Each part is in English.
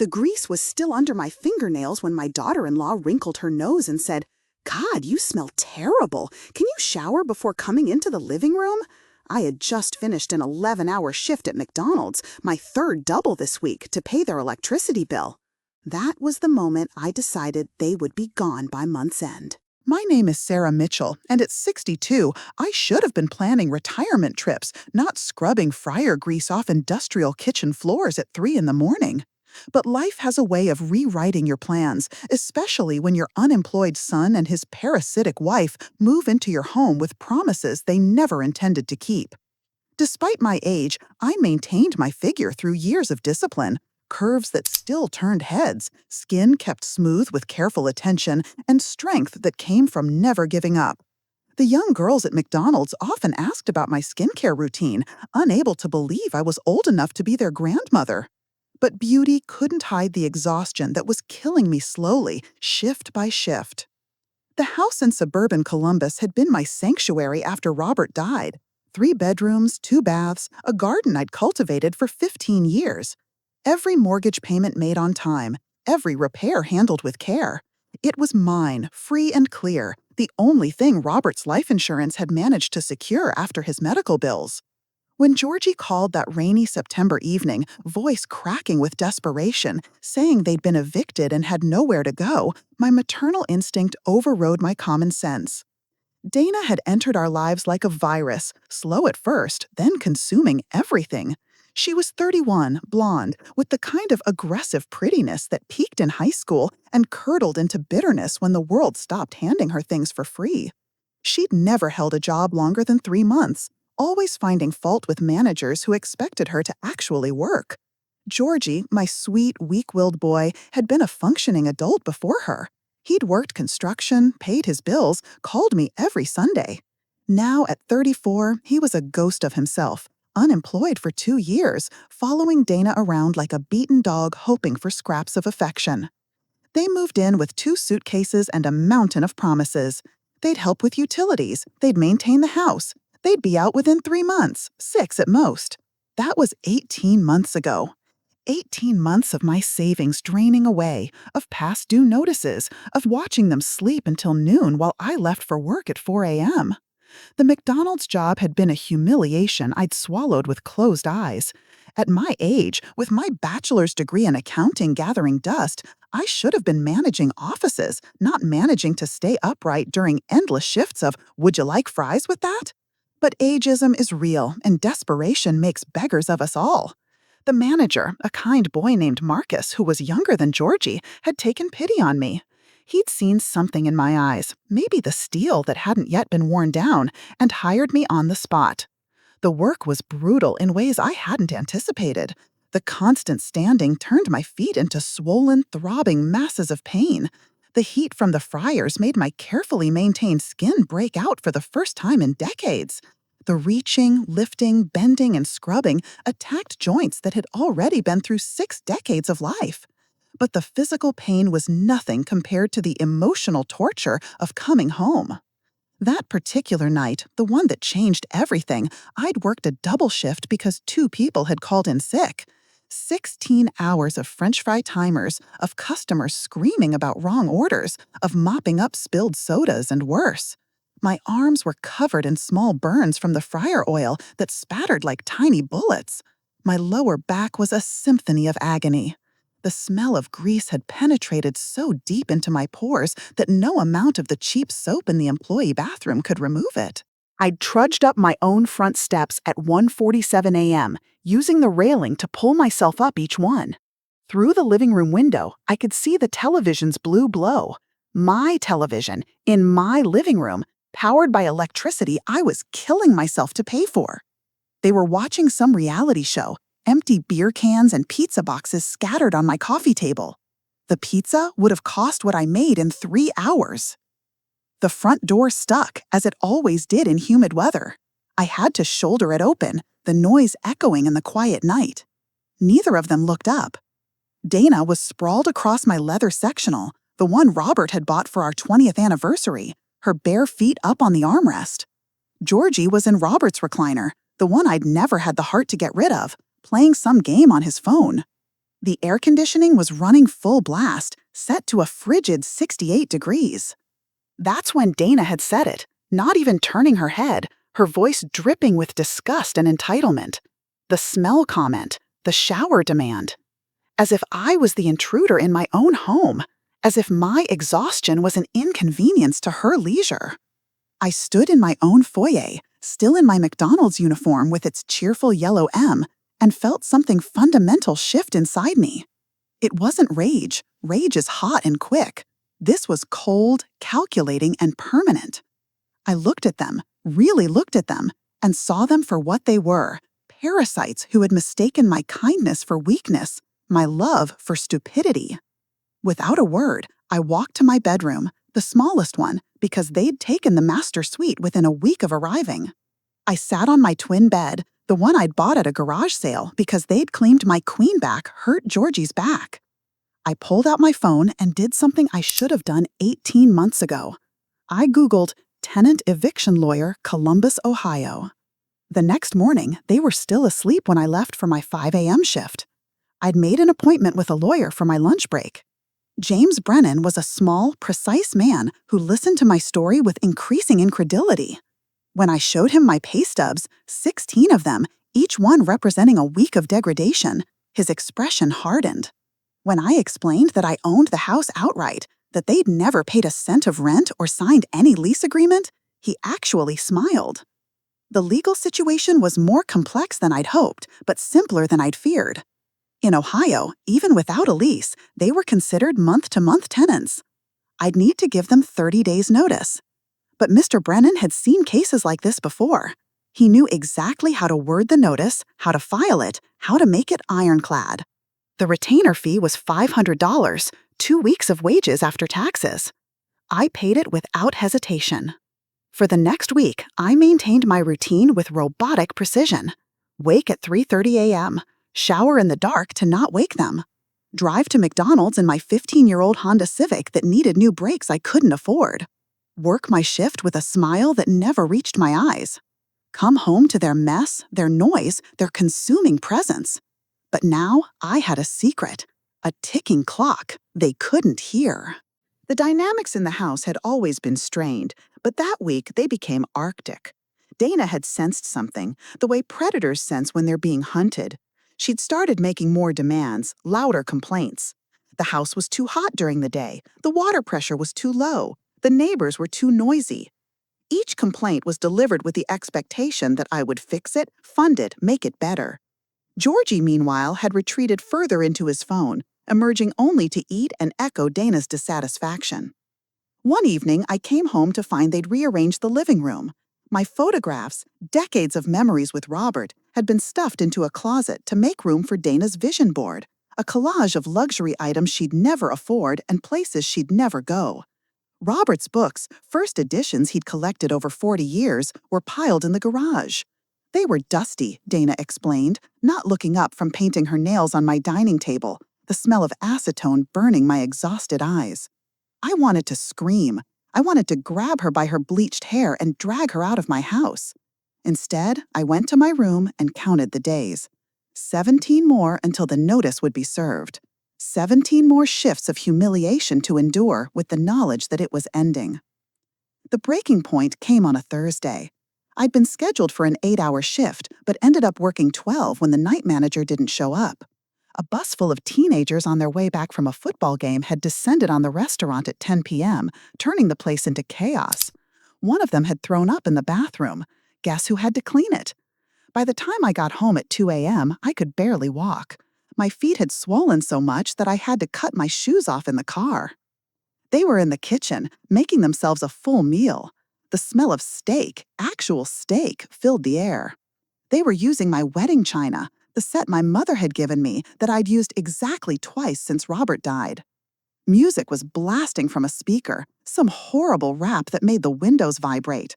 The grease was still under my fingernails when my daughter-in-law wrinkled her nose and said, "God, you smell terrible. Can you shower before coming into the living room?" I had just finished an 11-hour shift at McDonald's, my third double this week, to pay their electricity bill. That was the moment I decided they would be gone by month's end. My name is Sarah Mitchell, and at 62, I should have been planning retirement trips, not scrubbing fryer grease off industrial kitchen floors at 3 in the morning. But life has a way of rewriting your plans, especially when your unemployed son and his parasitic wife move into your home with promises they never intended to keep. Despite my age, I maintained my figure through years of discipline. Curves that still turned heads, skin kept smooth with careful attention, and strength that came from never giving up. The young girls at McDonald's often asked about my skincare routine, unable to believe I was old enough to be their grandmother. But beauty couldn't hide the exhaustion that was killing me slowly, shift by shift. The house in suburban Columbus had been my sanctuary after Robert died. 3 bedrooms, 2 baths, a garden I'd cultivated for 15 years. Every mortgage payment made on time, every repair handled with care. It was mine, free and clear, the only thing Robert's life insurance had managed to secure after his medical bills. When Georgie called that rainy September evening, voice cracking with desperation, saying they'd been evicted and had nowhere to go, my maternal instinct overrode my common sense. Dana had entered our lives like a virus, slow at first, then consuming everything. She was 31, blonde, with the kind of aggressive prettiness that peaked in high school and curdled into bitterness when the world stopped handing her things for free. She'd never held a job longer than 3 months, always finding fault with managers who expected her to actually work. Georgie, my sweet, weak-willed boy, had been a functioning adult before her. He'd worked construction, paid his bills, called me every Sunday. Now, at 34, he was a ghost of himself, unemployed for 2 years, following Dana around like a beaten dog hoping for scraps of affection. They moved in with 2 suitcases and a mountain of promises. They'd help with utilities, they'd maintain the house, they'd be out within 3 months, 6 at most. That was 18 months ago. 18 months of my savings draining away, of past due notices, of watching them sleep until noon while I left for work at 4 a.m. The McDonald's job had been a humiliation I'd swallowed with closed eyes. At my age, with my bachelor's degree in accounting gathering dust, I should have been managing offices, not managing to stay upright during endless shifts of, "Would you like fries with that?" But ageism is real, and desperation makes beggars of us all. The manager, a kind boy named Marcus, who was younger than Georgie, had taken pity on me. He'd seen something in my eyes, maybe the steel that hadn't yet been worn down, and hired me on the spot. The work was brutal in ways I hadn't anticipated. The constant standing turned my feet into swollen, throbbing masses of pain. The heat from the fryers made my carefully maintained skin break out for the first time in decades. The reaching, lifting, bending, and scrubbing attacked joints that had already been through 6 decades of life. But the physical pain was nothing compared to the emotional torture of coming home. That particular night, the one that changed everything, I'd worked a double shift because 2 people had called in sick. 16 hours of French fry timers, of customers screaming about wrong orders, of mopping up spilled sodas and worse. My arms were covered in small burns from the fryer oil that spattered like tiny bullets. My lower back was a symphony of agony. The smell of grease had penetrated so deep into my pores that no amount of the cheap soap in the employee bathroom could remove it. I'd trudged up my own front steps at 1:47 a.m., using the railing to pull myself up each one. Through the living room window, I could see the television's blue glow. My television, in my living room, powered by electricity I was killing myself to pay for. They were watching some reality show, empty beer cans and pizza boxes scattered on my coffee table. The pizza would have cost what I made in 3 hours. The front door stuck, as it always did in humid weather. I had to shoulder it open, the noise echoing in the quiet night. Neither of them looked up. Dana was sprawled across my leather sectional, the one Robert had bought for our 20th anniversary, her bare feet up on the armrest. Georgie was in Robert's recliner, the one I'd never had the heart to get rid of, playing some game on his phone. The air conditioning was running full blast, set to a frigid 68 degrees. That's when Dana had said it, not even turning her head, her voice dripping with disgust and entitlement. The smell comment, the shower demand. As if I was the intruder in my own home, as if my exhaustion was an inconvenience to her leisure. I stood in my own foyer, still in my McDonald's uniform with its cheerful yellow M, and felt something fundamental shift inside me. It wasn't rage. Rage is hot and quick. This was cold, calculating, and permanent. I looked at them, really looked at them, and saw them for what they were, parasites who had mistaken my kindness for weakness, my love for stupidity. Without a word, I walked to my bedroom, the smallest one, because they'd taken the master suite within a week of arriving. I sat on my twin bed, the one I'd bought at a garage sale because they'd claimed my queen back hurt Georgie's back. I pulled out my phone and did something I should have done 18 months ago. I Googled tenant eviction lawyer, Columbus, Ohio. The next morning, they were still asleep when I left for my 5 a.m. shift. I'd made an appointment with a lawyer for my lunch break. James Brennan was a small, precise man who listened to my story with increasing incredulity. When I showed him my pay stubs, 16 of them, each one representing a week of degradation, his expression hardened. When I explained that I owned the house outright, that they'd never paid a cent of rent or signed any lease agreement, he actually smiled. The legal situation was more complex than I'd hoped, but simpler than I'd feared. In Ohio, even without a lease, they were considered month-to-month tenants. I'd need to give them 30 days' notice. But Mr. Brennan had seen cases like this before. He knew exactly how to word the notice, how to file it, how to make it ironclad. The retainer fee was $500, 2 weeks of wages after taxes. I paid it without hesitation. For the next week, I maintained my routine with robotic precision. Wake at 3:30 a.m., shower in the dark to not wake them, drive to McDonald's in my 15-year-old Honda Civic that needed new brakes I couldn't afford, work my shift with a smile that never reached my eyes, come home to their mess, their noise, their consuming presence. But now I had a secret, a ticking clock they couldn't hear. The dynamics in the house had always been strained, but that week they became arctic. Dana had sensed something, the way predators sense when they're being hunted. She'd started making more demands, louder complaints. The house was too hot during the day, the water pressure was too low, the neighbors were too noisy. Each complaint was delivered with the expectation that I would fix it, fund it, make it better. Georgie, meanwhile, had retreated further into his phone, emerging only to eat and echo Dana's dissatisfaction. One evening, I came home to find they'd rearranged the living room. My photographs, decades of memories with Robert, had been stuffed into a closet to make room for Dana's vision board, a collage of luxury items she'd never afford and places she'd never go. Robert's books, first editions he'd collected over 40 years, were piled in the garage. They were dusty, Dana explained, not looking up from painting her nails on my dining table, the smell of acetone burning my exhausted eyes. I wanted to scream. I wanted to grab her by her bleached hair and drag her out of my house. Instead, I went to my room and counted the days. 17 more until the notice would be served. 17 more shifts of humiliation to endure with the knowledge that it was ending. The breaking point came on a Thursday. I'd been scheduled for an 8-hour shift, but ended up working 12 when the night manager didn't show up. A bus full of teenagers on their way back from a football game had descended on the restaurant at 10 p.m., turning the place into chaos. One of them had thrown up in the bathroom. Guess who had to clean it? By the time I got home at 2 a.m., I could barely walk. My feet had swollen so much that I had to cut my shoes off in the car. They were in the kitchen, making themselves a full meal. The smell of steak, actual steak, filled the air. They were using my wedding china, the set my mother had given me that I'd used exactly twice since Robert died. Music was blasting from a speaker, some horrible rap that made the windows vibrate.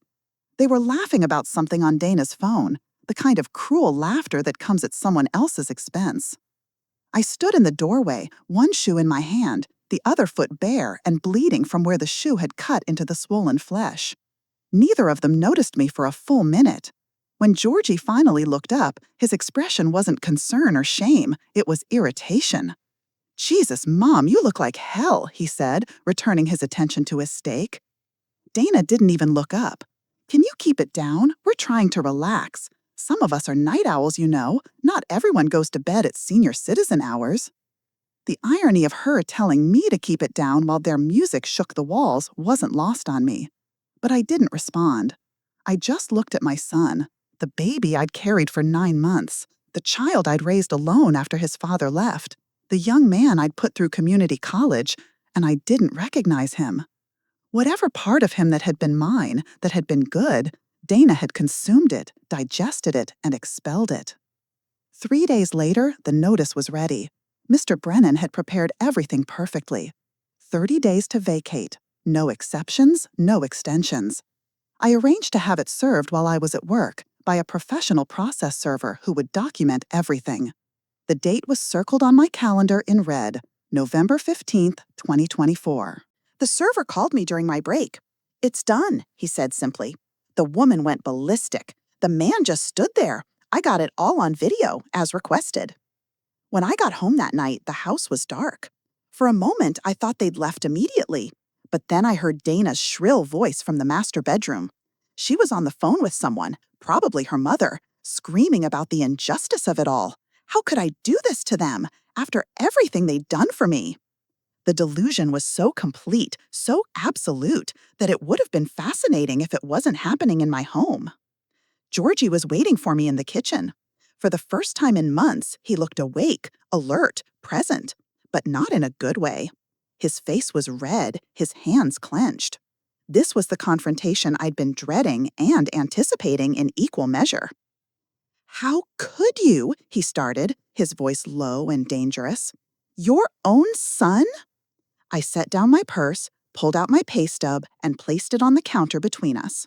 They were laughing about something on Dana's phone, the kind of cruel laughter that comes at someone else's expense. I stood in the doorway, one shoe in my hand, the other foot bare and bleeding from where the shoe had cut into the swollen flesh. Neither of them noticed me for a full minute. When Georgie finally looked up, his expression wasn't concern or shame, it was irritation. "Jesus, Mom, you look like hell," he said, returning his attention to his steak. Dana didn't even look up. "Can you keep it down? We're trying to relax. Some of us are night owls, you know. Not everyone goes to bed at senior citizen hours." The irony of her telling me to keep it down while their music shook the walls wasn't lost on me. But I didn't respond. I just looked at my son, the baby I'd carried for 9 months, the child I'd raised alone after his father left, the young man I'd put through community college, and I didn't recognize him. Whatever part of him that had been mine, that had been good, Dana had consumed it, digested it, and expelled it. 3 days later, the notice was ready. Mr. Brennan had prepared everything perfectly. 30 days to vacate. No exceptions, no extensions. I arranged to have it served while I was at work by a professional process server who would document everything. The date was circled on my calendar in red, November 15th, 2024. The server called me during my break. "It's done," he said simply. The woman went ballistic. "The man just stood there. I got it all on video, as requested." When I got home that night, the house was dark. For a moment, I thought they'd left immediately. But then I heard Dana's shrill voice from the master bedroom. She was on the phone with someone, probably her mother, screaming about the injustice of it all. How could I do this to them, after everything they'd done for me? The delusion was so complete, so absolute, that it would have been fascinating if it wasn't happening in my home. Georgie was waiting for me in the kitchen. For the first time in months, he looked awake, alert, present, but not in a good way. His face was red, his hands clenched. This was the confrontation I'd been dreading and anticipating in equal measure. "How could you?" he started, his voice low and dangerous. "Your own son?" I set down my purse, pulled out my pay stub, and placed it on the counter between us.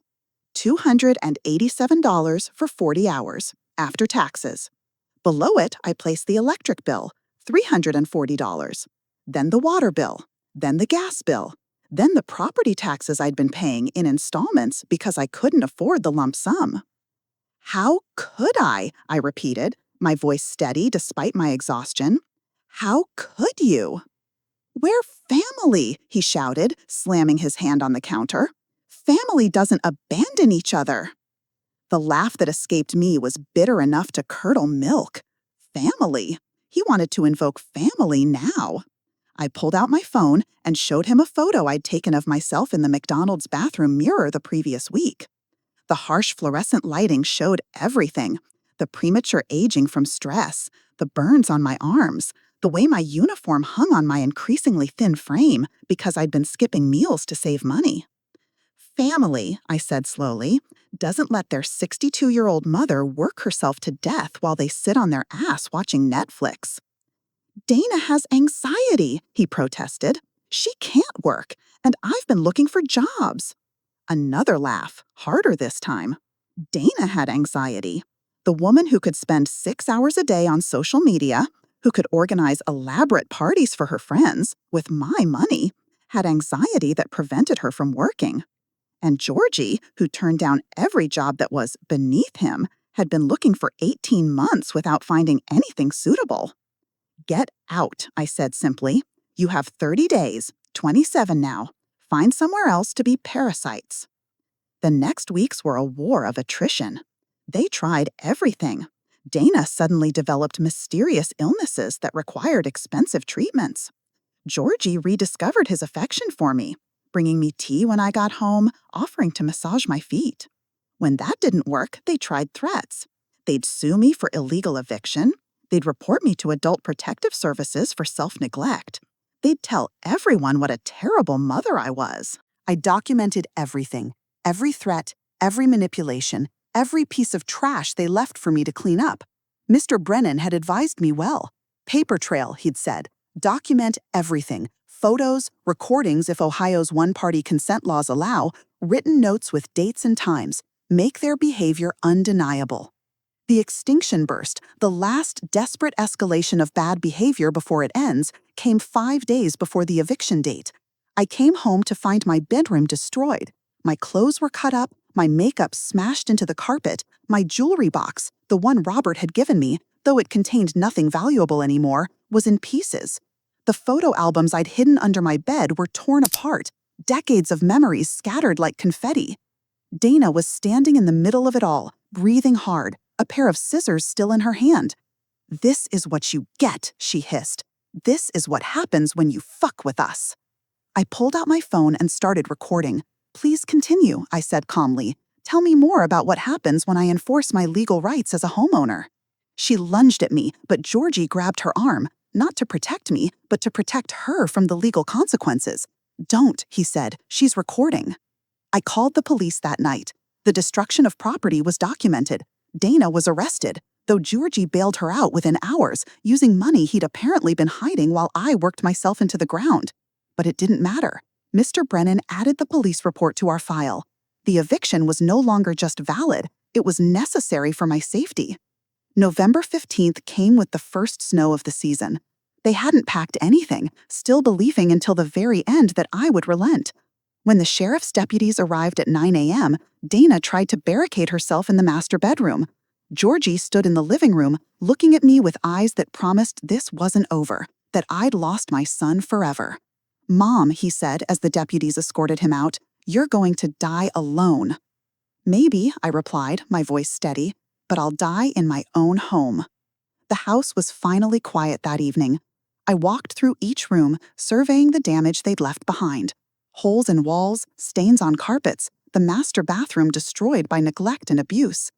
$287 for 40 hours, after taxes. Below it, I placed the electric bill, $340. Then the water bill, then the gas bill, then the property taxes I'd been paying in installments because I couldn't afford the lump sum. "How could I?" I repeated, my voice steady despite my exhaustion. "How could you?" "We're family," he shouted, slamming his hand on the counter. "Family doesn't abandon each other." The laugh that escaped me was bitter enough to curdle milk. Family? He wanted to invoke family now. I pulled out my phone and showed him a photo I'd taken of myself in the McDonald's bathroom mirror the previous week. The harsh fluorescent lighting showed everything: the premature aging from stress, the burns on my arms, the way my uniform hung on my increasingly thin frame because I'd been skipping meals to save money. "Family," I said slowly, "doesn't let their 62-year-old mother work herself to death while they sit on their ass watching Netflix." "Dana has anxiety," he protested. "She can't work, and I've been looking for jobs." Another laugh, harder this time. Dana had anxiety. The woman who could spend 6 hours a day on social media, who could organize elaborate parties for her friends with my money, had anxiety that prevented her from working. And Georgie, who turned down every job that was beneath him, had been looking for 18 months without finding anything suitable. "Get out," I said simply. "You have 30 days, 27 now. Find somewhere else to be parasites." The next weeks were a war of attrition. They tried everything. Dana suddenly developed mysterious illnesses that required expensive treatments. Georgie rediscovered his affection for me, bringing me tea when I got home, offering to massage my feet. When that didn't work, they tried threats. They'd sue me for illegal eviction. They'd report me to Adult Protective Services for self-neglect. They'd tell everyone what a terrible mother I was. I documented everything, every threat, every manipulation, every piece of trash they left for me to clean up. Mr. Brennan had advised me well. "Paper trail," he'd said. "Document everything. Photos, recordings if Ohio's one-party consent laws allow, written notes with dates and times. Make their behavior undeniable." The extinction burst, the last desperate escalation of bad behavior before it ends, came 5 days before the eviction date. I came home to find my bedroom destroyed. My clothes were cut up, My makeup smashed into the carpet, my jewelry box, the one Robert had given me, though it contained nothing valuable anymore, was in pieces. The photo albums I'd hidden under my bed were torn apart, decades of memories scattered like confetti. Dana was standing in the middle of it all, breathing hard, a pair of scissors still in her hand. "This is what you get," she hissed. "This is what happens when you fuck with us." I pulled out my phone and started recording. "Please continue," I said calmly. "Tell me more about what happens when I enforce my legal rights as a homeowner." She lunged at me, but Georgie grabbed her arm, not to protect me, but to protect her from the legal consequences. "Don't," he said. "She's recording." I called the police that night. The destruction of property was documented. Dana was arrested, though Georgie bailed her out within hours, using money he'd apparently been hiding while I worked myself into the ground. But it didn't matter. Mr. Brennan added the police report to our file. The eviction was no longer just valid, it was necessary for my safety. November 15th came with the first snow of the season. They hadn't packed anything, still believing until the very end that I would relent. When the sheriff's deputies arrived at 9 a.m., Dana tried to barricade herself in the master bedroom. Georgie stood in the living room, looking at me with eyes that promised this wasn't over, that I'd lost my son forever. "Mom," he said as the deputies escorted him out, "you're going to die alone." "Maybe," I replied, my voice steady, "but I'll die in my own home." The house was finally quiet that evening. I walked through each room, surveying the damage they'd left behind. Holes in walls, stains on carpets, the master bathroom destroyed by neglect and abuse.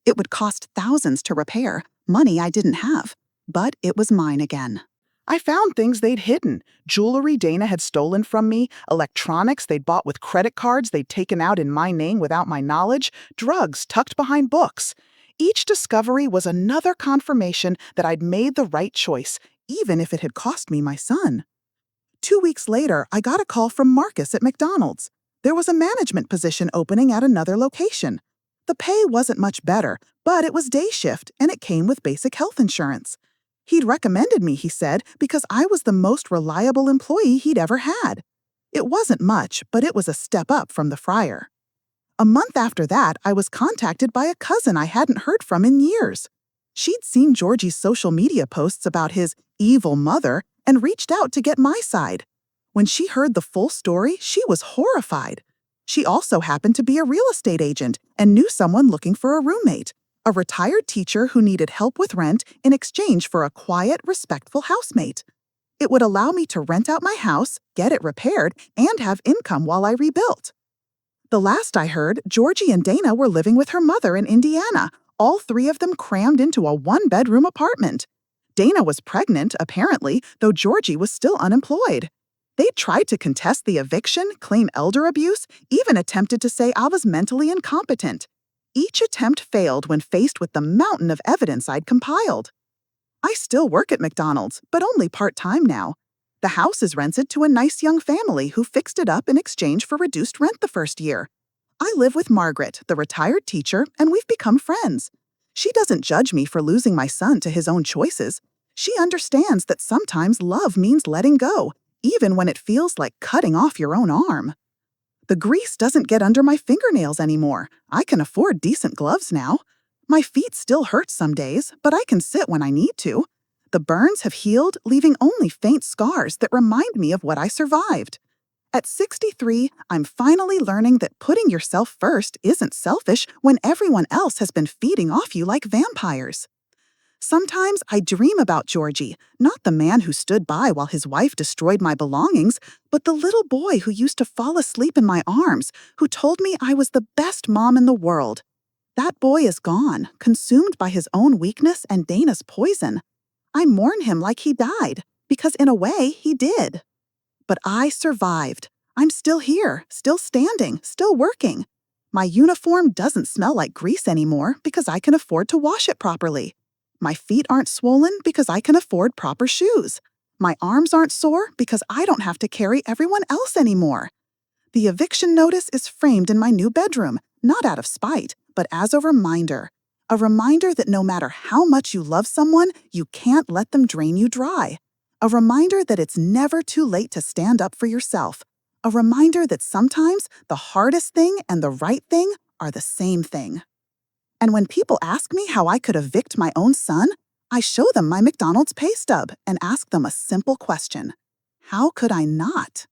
It would cost thousands to repair, money I didn't have, but it was mine again. I found things they'd hidden, jewelry Dana had stolen from me, electronics they'd bought with credit cards they'd taken out in my name without my knowledge, drugs tucked behind books. Each discovery was another confirmation that I'd made the right choice, even if it had cost me my son. 2 weeks later, I got a call from Marcus at McDonald's. There was a management position opening at another location. The pay wasn't much better, but it was day shift and it came with basic health insurance. He'd recommended me, he said, because I was the most reliable employee he'd ever had. It wasn't much, but it was a step up from the fryer. A month after that, I was contacted by a cousin I hadn't heard from in years. She'd seen Georgie's social media posts about his evil mother and reached out to get my side. When she heard the full story, she was horrified. She also happened to be a real estate agent and knew someone looking for a roommate, a retired teacher who needed help with rent in exchange for a quiet, respectful housemate. It would allow me to rent out my house, get it repaired, and have income while I rebuilt. The last I heard, Georgie and Dana were living with her mother in Indiana, all three of them crammed into a one-bedroom apartment. Dana was pregnant, apparently, though Georgie was still unemployed. They tried to contest the eviction, claim elder abuse, even attempted to say I was mentally incompetent. Each attempt failed when faced with the mountain of evidence I'd compiled. I still work at McDonald's, but only part-time now. The house is rented to a nice young family who fixed it up in exchange for reduced rent the first year. I live with Margaret, the retired teacher, and we've become friends. She doesn't judge me for losing my son to his own choices. She understands that sometimes love means letting go, even when it feels like cutting off your own arm. The grease doesn't get under my fingernails anymore. I can afford decent gloves now. My feet still hurt some days, but I can sit when I need to. The burns have healed, leaving only faint scars that remind me of what I survived. At 63, I'm finally learning that putting yourself first isn't selfish when everyone else has been feeding off you like vampires. Sometimes I dream about Georgie, not the man who stood by while his wife destroyed my belongings, but the little boy who used to fall asleep in my arms, who told me I was the best mom in the world. That boy is gone, consumed by his own weakness and Dana's poison. I mourn him like he died, because in a way, he did. But I survived. I'm still here, still standing, still working. My uniform doesn't smell like grease anymore because I can afford to wash it properly. My feet aren't swollen because I can afford proper shoes. My arms aren't sore because I don't have to carry everyone else anymore. The eviction notice is framed in my new bedroom, not out of spite, but as a reminder. A reminder that no matter how much you love someone, you can't let them drain you dry. A reminder that it's never too late to stand up for yourself. A reminder that sometimes the hardest thing and the right thing are the same thing. And when people ask me how I could evict my own son, I show them my McDonald's pay stub and ask them a simple question. How could I not?